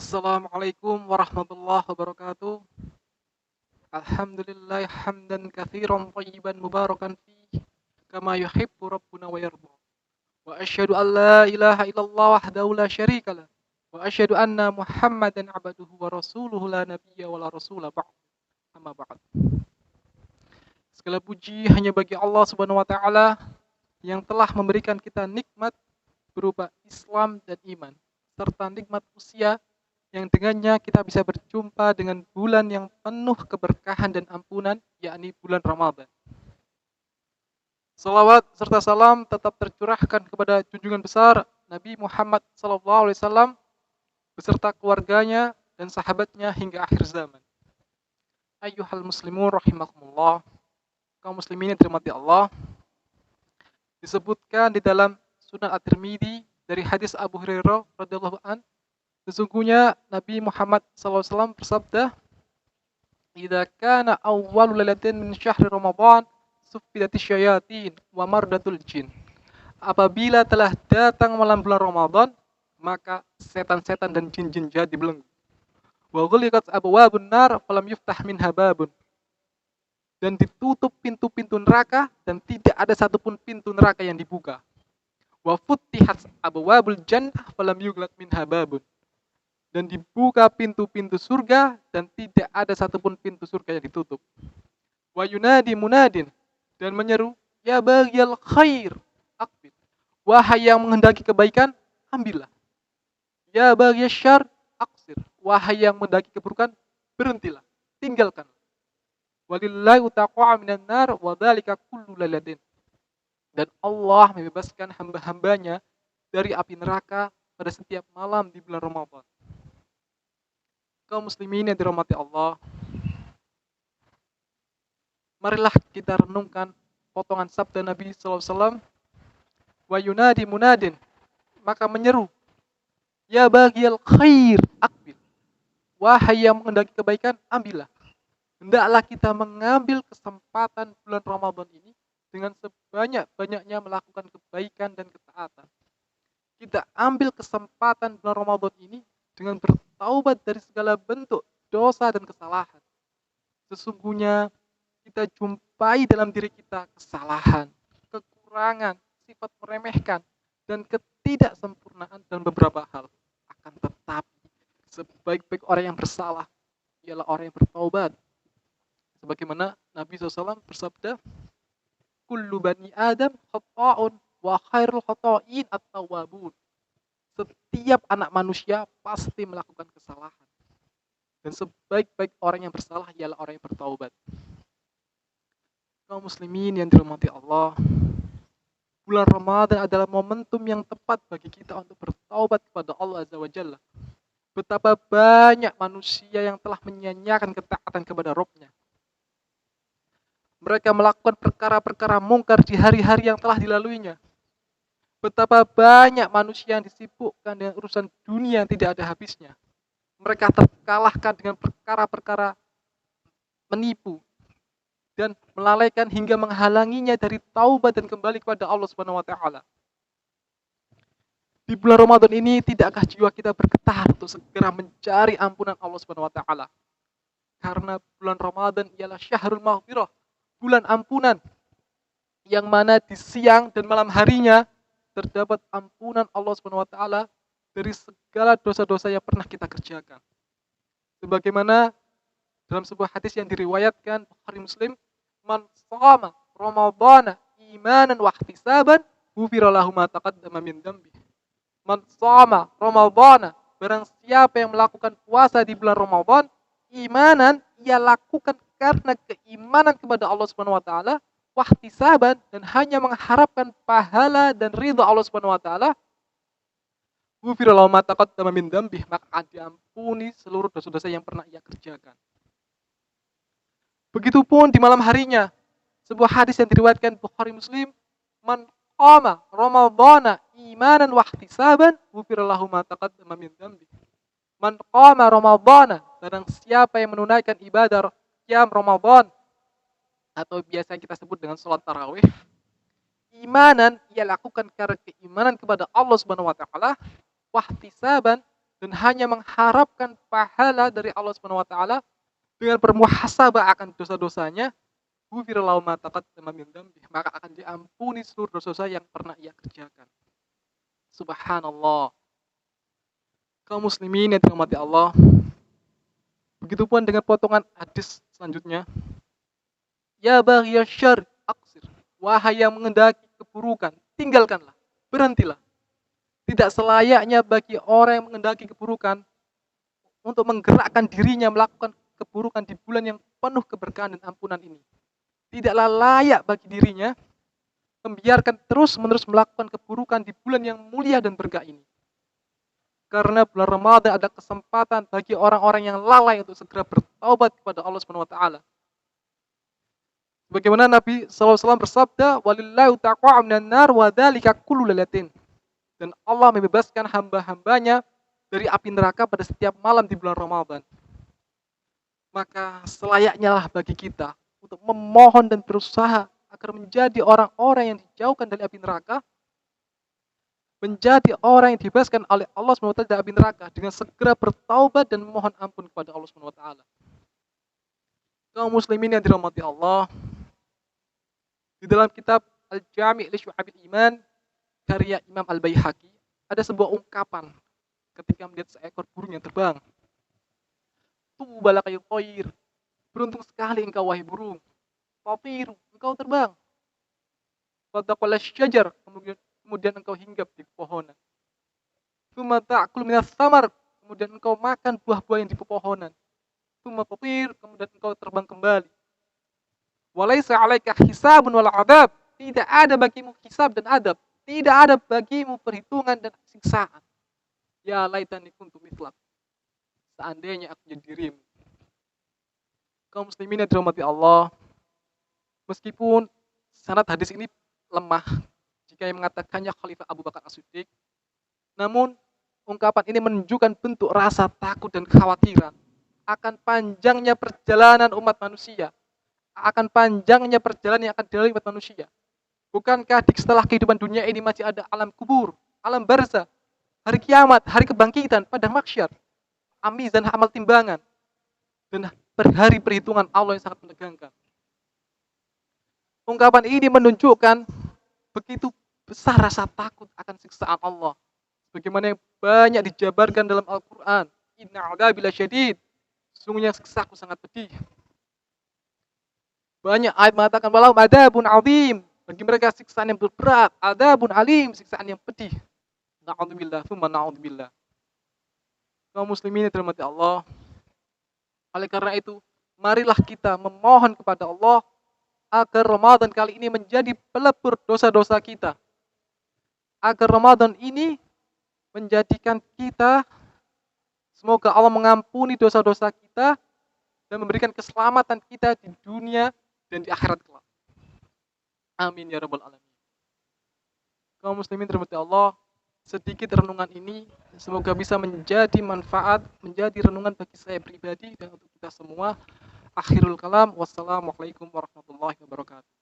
Assalamualaikum warahmatullahi wabarakatuh. Alhamdulillah hamdan katsiran thayyiban mubarakan fihi kama yuhibbu rabbuna wa yarda. Wa asyhadu an la ilaha illallah wahdahu la syarikalah. Wa asyhadu anna Muhammadan abduhu wa rasuluhu la nabiyya wa la rasula ba'd. Amma ba'd. Segala puji hanya bagi Allah Subhanahu wa taala yang telah memberikan kita nikmat berupa Islam dan iman serta nikmat usia yang dengannya kita bisa berjumpa dengan bulan yang penuh keberkahan dan ampunan, yakni bulan Ramadan. Salawat serta salam tetap tercurahkan kepada junjungan besar Nabi Muhammad SAW beserta keluarganya dan sahabatnya hingga akhir zaman. Ayyuhal muslimun rahimakumullah. Kaum muslimin yang dirahmati Allah. Disebutkan di dalam Sunan At-Tirmidzi dari hadis Abu Hurairah radhiyallahu an, sesungguhnya Nabi Muhammad SAW bersabda, "Idza kana awwalu lailatin min syahri Ramadan, suffidatisy syayatin wa mardatul jin." Apabila telah datang malam bulan Ramadan, maka setan-setan dan jin-jin jahat dibelenggu. Wa ghuliqat abwabun nar falam yuftah minha babun. Dan ditutup pintu-pintu neraka dan tidak ada satupun pintu neraka yang dibuka. Wa futtihat abwabul jannah falam yughlaq minha babun. Dan dibuka pintu-pintu surga dan tidak ada satupun pintu surga yang ditutup. Wa yunadi munadin, dan menyeru, ya baghiyal khair aqbil. Wahai yang menghendaki kebaikan, ambillah. Ya baghiyasy syarr aqsir. Wahai yang menghendaki keburukan, berhentilah, tinggalkan. Walillahi utaqa'a minan nar wa dzalika kullu lailatin. Dan Allah membebaskan hamba-hambanya dari api neraka pada setiap malam di bulan Ramadan. Kaum muslimin yang dirahmati Allah, marilah kita renungkan potongan sabda Nabi SAW. Wa yunadi munadin, maka menyeru, ya baghiyal khair aqbil. Wahai yang menghendaki kebaikan, ambillah. Hendaklah kita mengambil kesempatan bulan Ramadan ini dengan sebanyak-banyaknya melakukan kebaikan dan ketaatan. Kita ambil kesempatan bulan Ramadan ini dengan bertaubat dari segala bentuk dosa dan kesalahan. Sesungguhnya kita jumpai dalam diri kita kesalahan, kekurangan, sifat meremehkan, dan ketidaksempurnaan dalam beberapa hal. Akan tetapi, sebaik-baik orang yang bersalah ialah orang yang bertaubat. Sebagaimana Nabi SAW bersabda, kullu bani Adam khata'un wa khairul khata'in at-tawwabun. Setiap anak manusia pasti melakukan kesalahan. Dan sebaik-baik orang yang bersalah ialah orang yang bertaubat. Kaum muslimin yang dirahmati Allah, bulan Ramadan adalah momentum yang tepat bagi kita untuk bertaubat kepada Allah Azza wa Jalla. Betapa banyak manusia yang telah menyia-nyiakan ketaatan kepada Rabb-Nya. Mereka melakukan perkara-perkara mungkar di hari-hari yang telah dilaluinya. Betapa banyak manusia yang disibukkan dengan urusan dunia yang tidak ada habisnya. Mereka terkalahkan dengan perkara-perkara menipu dan melalaikan hingga menghalanginya dari taubat dan kembali kepada Allah Subhanahu wa taala. Di bulan Ramadan ini tidakkah jiwa kita bergetar untuk segera mencari ampunan Allah Subhanahu wa taala? Karena bulan Ramadan ialah syahrul maghfirah, bulan ampunan, yang mana di siang dan malam harinya terdapat ampunan Allah Subhanahu wa taala dari segala dosa-dosa yang pernah kita kerjakan. Sebagaimana dalam sebuah hadis yang diriwayatkan Bukhari Muslim, man shoma ramadhana imanan wa ihtisaban ghufira lahu ma taqaddama min dzambi. Man shoma ramadhana, barang siapa yang melakukan puasa di bulan Ramadan imanan, ia lakukan karena keimanan kepada Allah Subhanahu wa taala, wahtisaban, dan hanya mengharapkan pahala dan ridha Allah Subhanahu wa taala, ghufira lahu ma taqaddama min dzambih, maka diampuni seluruh dosa-dosa yang pernah ia kerjakan. Begitupun di malam harinya, sebuah hadis yang diriwayatkan Bukhari Muslim, man qama ramadhana imanan wahtisaban ghufira lahu ma taqaddama min dzambih. Man qama ramadhana, barang siapa yang menunaikan ibadah qiyam Ramadan atau biasa kita sebut dengan salat tarawih, imanan ia lakukan karena keimanan kepada Allah Subhanahu wa taala, wahtisaban, dan hanya mengharapkan pahala dari Allah Subhanahu wa taala dengan bermuhasabah akan dosa-dosanya, ghufira lahu ma taqaddama min dzambi, maka akan diampuni seluruh dosa-dosa yang pernah ia kerjakan. Subhanallah. Kaum muslimin yang dirahmati Allah, begitupun dengan potongan hadis selanjutnya. Ya baghiyasy syarr aqsir. Wahai yang mengendaki keburukan, tinggalkanlah, berhentilah. Tidak selayaknya bagi orang yang mengendaki keburukan untuk menggerakkan dirinya melakukan keburukan di bulan yang penuh keberkahan dan ampunan ini. Tidaklah layak bagi dirinya membiarkan terus-menerus melakukan keburukan di bulan yang mulia dan berkah ini. Karena bulan Ramadan ada kesempatan bagi orang-orang yang lalai untuk segera bertaubat kepada Allah Subhanahu wa taala. Bagaimana Nabi SAW bersabda, "Walillahi taqwa' minan nar wa dzalika kullu lailatin." Dan Allah membebaskan hamba-hambanya dari api neraka pada setiap malam di bulan Ramadan. Maka selayaknya lah bagi kita untuk memohon dan berusaha agar menjadi orang-orang yang dijauhkan dari api neraka, menjadi orang yang dibebaskan oleh Allah SWT dari api neraka dengan segera bertaubat dan memohon ampun kepada Allah SWT. Kaum muslimin yang dirahmati Allah, di dalam kitab Al-Jami' li Syu'abil Iman karya Imam Al-Baihaqi ada sebuah ungkapan ketika melihat seekor burung yang terbang. Tuba laka ya thair. Beruntung sekali engkau wahai burung. Tatiru, engkau terbang. Fataqala syajar, kemudian engkau hinggap di pepohonan. Tsumma ta'kul minas samar, kemudian engkau makan buah-buah yang di pepohonan. Tsumma tatir, kemudian engkau terbang kembali. Walaysa 'alaika hisabun wala 'adzab. Tidak ada bagimu hisab dan adab. Tidak ada bagimu perhitungan dan siksaan. Ya laitani kuntu mithlak. Seandainya aku jadi dirimu. Kaum muslimin yang dirahmati Allah, meskipun sanad hadis ini lemah jika yang mengatakannya Khalifah Abu Bakar As-Siddiq, namun ungkapan ini menunjukkan bentuk rasa takut dan kekhawatiran akan panjangnya perjalanan umat manusia, akan panjangnya perjalanan yang akan dilalui umat manusia. Bukankah setelah kehidupan dunia ini masih ada alam kubur, alam barzah, hari kiamat, hari kebangkitan, padang mahsyar, mizan amal timbangan, dan hari perhitungan Allah yang sangat menegangkan. Ungkapan ini menunjukkan begitu besar rasa takut akan siksaan Allah. Bagaimana yang banyak dijabarkan dalam Al-Quran. Inna 'adzabi lasyadid. Sesungguhnya siksaku sangat pedih. Banyak ayat mengatakan walau adzabun 'adzim. Bagi mereka siksaan yang berat, adzabun alim, siksaan yang pedih. Na'udzubillah, tsumma na'udzubillah. Kaum muslimin yang dirahmati Allah, oleh karena itu, marilah kita memohon kepada Allah agar Ramadan kali ini menjadi pelebur dosa-dosa kita. Agar Ramadan ini menjadikan kita, semoga Allah mengampuni dosa-dosa kita dan memberikan keselamatan kita di dunia dan di akhirat kelak. Amin ya rabbal alamin. Kaum muslimin dirahmati Allah, sedikit renungan ini semoga bisa menjadi manfaat, menjadi renungan bagi saya pribadi dan untuk kita semua. Akhirul kalam, wassalamualaikum warahmatullahi wabarakatuh.